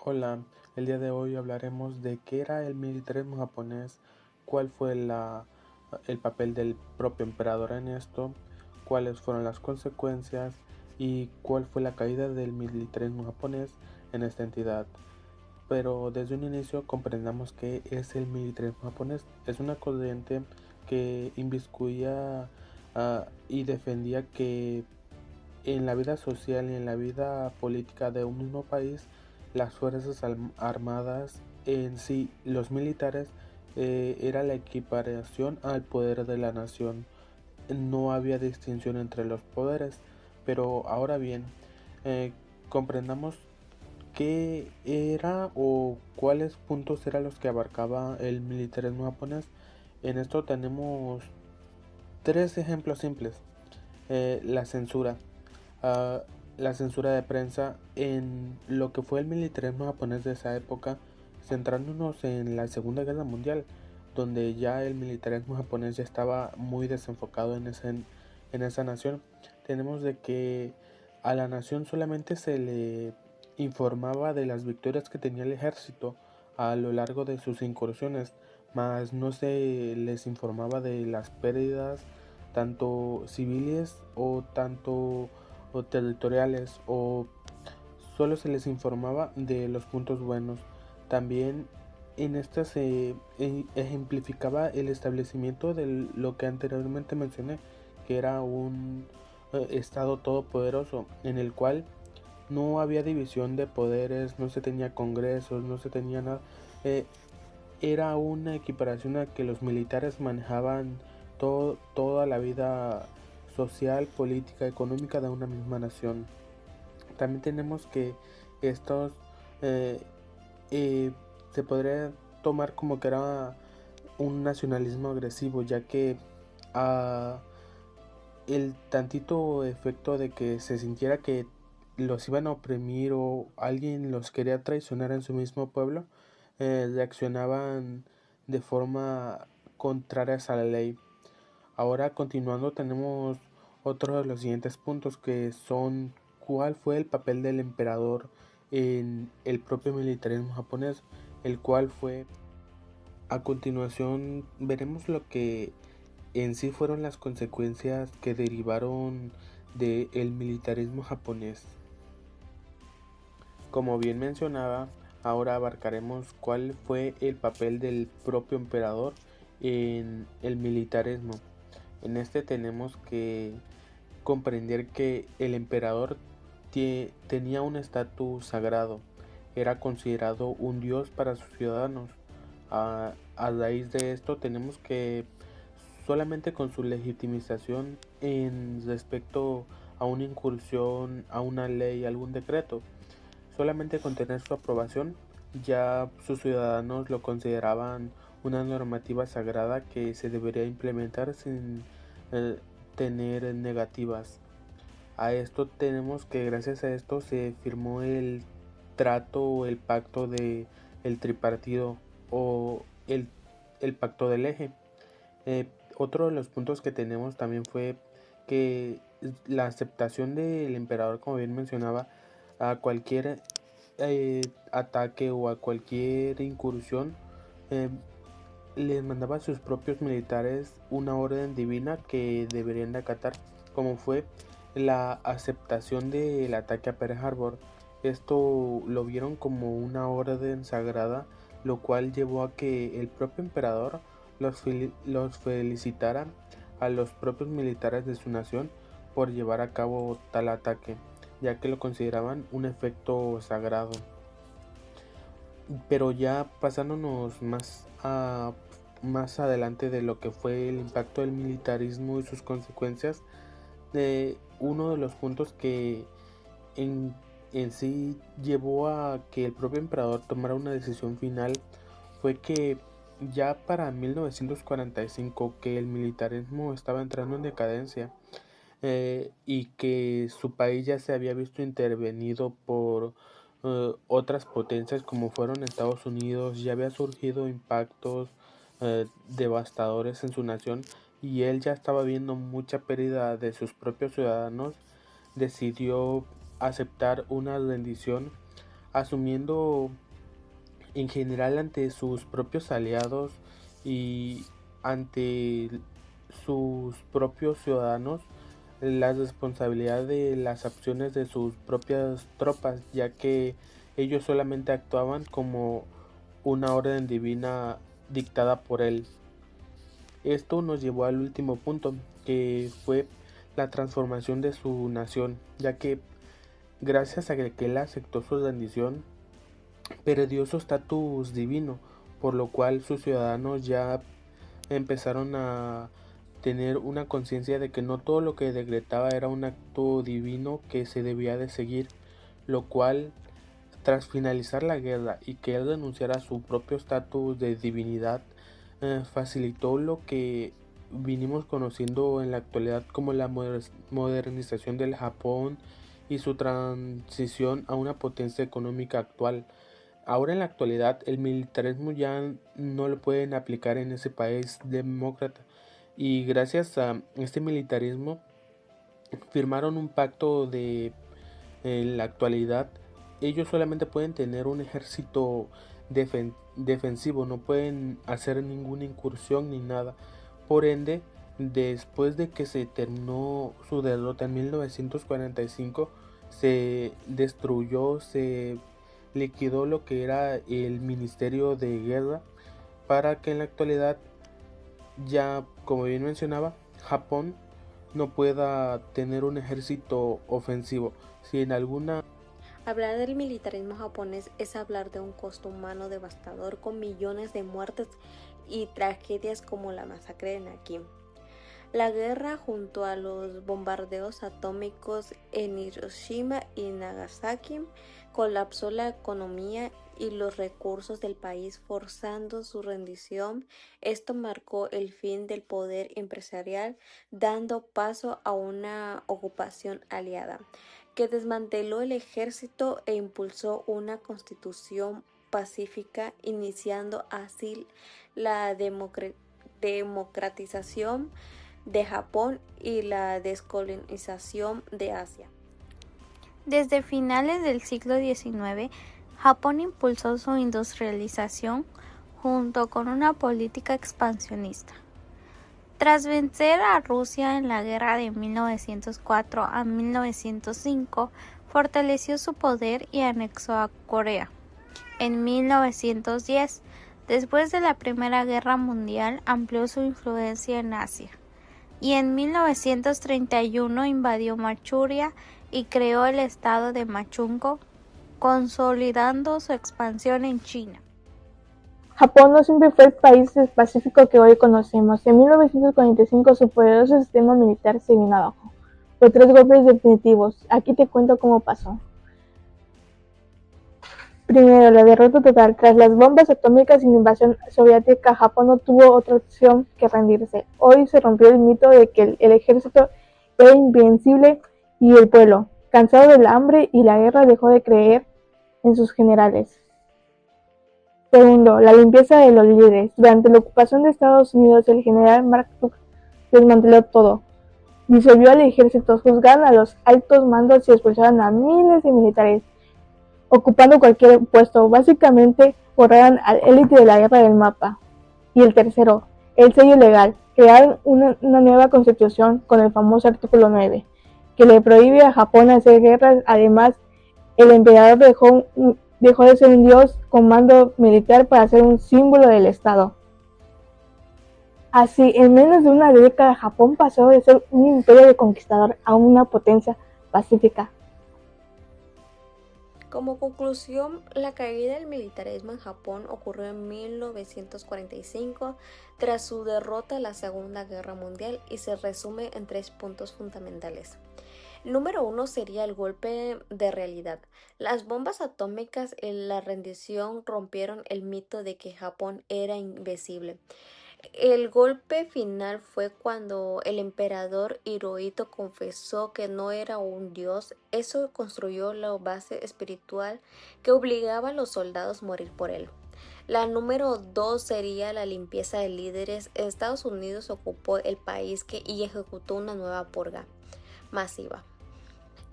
Hola, el día de hoy hablaremos de qué era el militarismo japonés, cuál fue el papel del propio emperador en esto, cuáles fueron las consecuencias y cuál fue la caída del militarismo japonés en esta entidad. Pero desde un inicio comprendamos qué es el militarismo japonés. Es una corriente que inviscuía y defendía que en la vida social y en la vida política de un mismo país, las fuerzas armadas en sí, los militares, era la equiparación al poder de la nación. No había distinción entre los poderes. Pero ahora bien, comprendamos qué era o cuáles puntos eran los que abarcaba el militarismo japonés. En esto tenemos tres ejemplos simples. La censura. Ah, la censura de prensa en lo que fue el militarismo japonés de esa época, centrándonos en la Segunda Guerra Mundial, donde ya el militarismo japonés ya estaba muy desenfocado en esa nación. Tenemos de que a la nación solamente se le informaba de las victorias que tenía el ejército a lo largo de sus incursiones, mas no se les informaba de las pérdidas tanto civiles o territoriales, o solo se les informaba de los puntos buenos. También en esta se ejemplificaba el establecimiento de lo que anteriormente mencioné, que era un estado todopoderoso en el cual no había división de poderes, no se tenía congresos, no se tenía nada. Eh, Era una equiparación a que los militares manejaban toda la vida social, política, económica de una misma nación. También tenemos que estos eh, eh, se podría tomar como que era un nacionalismo agresivo, ya que uh, el tantito efecto de que se sintiera que los iban a oprimir o alguien los quería traicionar en su mismo pueblo, reaccionaban de forma contraria a la ley. Ahora continuando tenemos otro de los siguientes puntos, que son cuál fue el papel del emperador en el propio militarismo japonés, el cual fue, a continuación veremos lo que en sí fueron las consecuencias que derivaron del militarismo japonés. Como bien mencionaba, ahora abarcaremos cuál fue el papel del propio emperador en el militarismo. En este tenemos que comprender que el emperador tenía un estatus sagrado, era considerado un dios para sus ciudadanos. A raíz de esto tenemos que solamente con su legitimización en respecto a una incursión, a una ley, algún decreto, solamente con tener su aprobación, ya sus ciudadanos lo consideraban una normativa sagrada que se debería implementar sin eh, tener negativas. A esto tenemos que gracias a esto se firmó el trato o el pacto de el tripartido o el pacto del eje. Otro de los puntos que tenemos también fue que la aceptación del emperador, como bien mencionaba, a cualquier ataque o a cualquier incursión, eh, les mandaba a sus propios militares una orden divina que deberían de acatar, como fue la aceptación del ataque a Pearl Harbor. Esto lo vieron como una orden sagrada, lo cual llevó a que el propio emperador los felicitara a los propios militares de su nación por llevar a cabo tal ataque, ya que lo consideraban un efecto sagrado. Pero ya pasándonos más adelante de lo que fue el impacto del militarismo y sus consecuencias, uno de los puntos que en, en sí llevó a que el propio emperador tomara una decisión final fue que ya para 1945, que el militarismo estaba entrando en decadencia, y que su país ya se había visto intervenido por otras potencias como fueron Estados Unidos. Ya había surgido impactos devastadores en su nación y él ya estaba viendo mucha pérdida de sus propios ciudadanos. Decidió aceptar una rendición asumiendo en general ante sus propios aliados y ante sus propios ciudadanos la responsabilidad de las acciones de sus propias tropas, ya que ellos solamente actuaban como una orden divina dictada por él. Esto nos llevó al último punto, que fue la transformación de su nación, ya que gracias a que él aceptó su rendición, perdió su estatus divino, por lo cual sus ciudadanos ya empezaron a tener una conciencia de que no todo lo que decretaba era un acto divino que se debía de seguir, lo cual, tras finalizar la guerra y que él renunciara a su propio estatus de divinidad, facilitó lo que vinimos conociendo en la actualidad como la modernización del Japón y su transición a una potencia económica actual. Ahora en la actualidad el militarismo ya no lo pueden aplicar en ese país demócrata y gracias a este militarismo firmaron un pacto de en la actualidad ellos solamente pueden tener un ejército defensivo, no pueden hacer ninguna incursión ni nada. Por ende, después de que se terminó su derrota en 1945, se destruyó, se liquidó lo que era el Ministerio de Guerra para que en la actualidad ya, como bien mencionaba, Japón no pueda tener un ejército ofensivo. Si en alguna Hablar del militarismo japonés es hablar de un costo humano devastador con millones de muertes y tragedias como la masacre de Nakim. La guerra, junto a los bombardeos atómicos en Hiroshima y Nagasaki, colapsó la economía y los recursos del país, forzando su rendición. Esto marcó el fin del poder empresarial, dando paso a una ocupación aliada, que desmanteló el ejército e impulsó una constitución pacífica, iniciando así la democratización de Japón y la descolonización de Asia. Desde finales del siglo XIX, Japón impulsó su industrialización junto con una política expansionista. Tras vencer a Rusia en la guerra de 1904 a 1905, fortaleció su poder y anexó a Corea. En 1910, después de la Primera Guerra Mundial, amplió su influencia en Asia. Y en 1931 invadió Manchuria y creó el estado de Manchukuo, consolidando su expansión en China. Japón no siempre fue el país del Pacífico que hoy conocemos. En 1945 su poderoso sistema militar se vino abajo. Fue 3 golpes definitivos. Aquí te cuento cómo pasó. Primero, la derrota total. Tras las bombas atómicas y la invasión soviética, Japón no tuvo otra opción que rendirse. Hoy se rompió el mito de que el ejército era invencible y el pueblo, cansado del hambre y la guerra, dejó de creer en sus generales. Segundo, la limpieza de los líderes. Durante la ocupación de Estados Unidos, el general MacArthur desmanteló todo. Disolvió al ejército, juzgaron a los altos mandos y expulsaron a miles de militares, ocupando cualquier puesto. Básicamente, borraron al élite de la guerra del mapa. Y el tercero, el sello legal. Crearon una nueva constitución con el famoso artículo 9, que le prohíbe a Japón hacer guerras. Además, el emperador dejó de ser un dios con mando militar para ser un símbolo del Estado. Así, en menos de una década, Japón pasó de ser un imperio de conquistador a una potencia pacífica. Como conclusión, la caída del militarismo en Japón ocurrió en 1945 tras su derrota en la Segunda Guerra Mundial y se resume en 3 puntos fundamentales. Número 1 sería el golpe de realidad. Las bombas atómicas en la rendición rompieron el mito de que Japón era invencible. El golpe final fue cuando el emperador Hirohito confesó que no era un dios. Eso construyó la base espiritual que obligaba a los soldados a morir por él. La número 2 sería la limpieza de líderes. Estados Unidos ocupó el país y ejecutó una nueva purga masiva.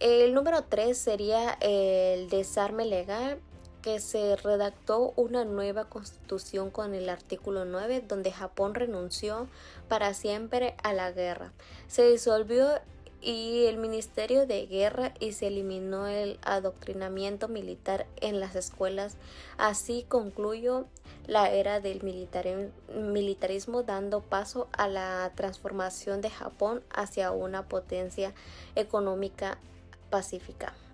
El número 3 sería el desarme legal, que se redactó una nueva constitución con el artículo 9, donde Japón renunció para siempre a la guerra. Se disolvió y el Ministerio de Guerra y se eliminó el adoctrinamiento militar en las escuelas. Así concluyó la era del militarismo, dando paso a la transformación de Japón hacia una potencia económica pacífica.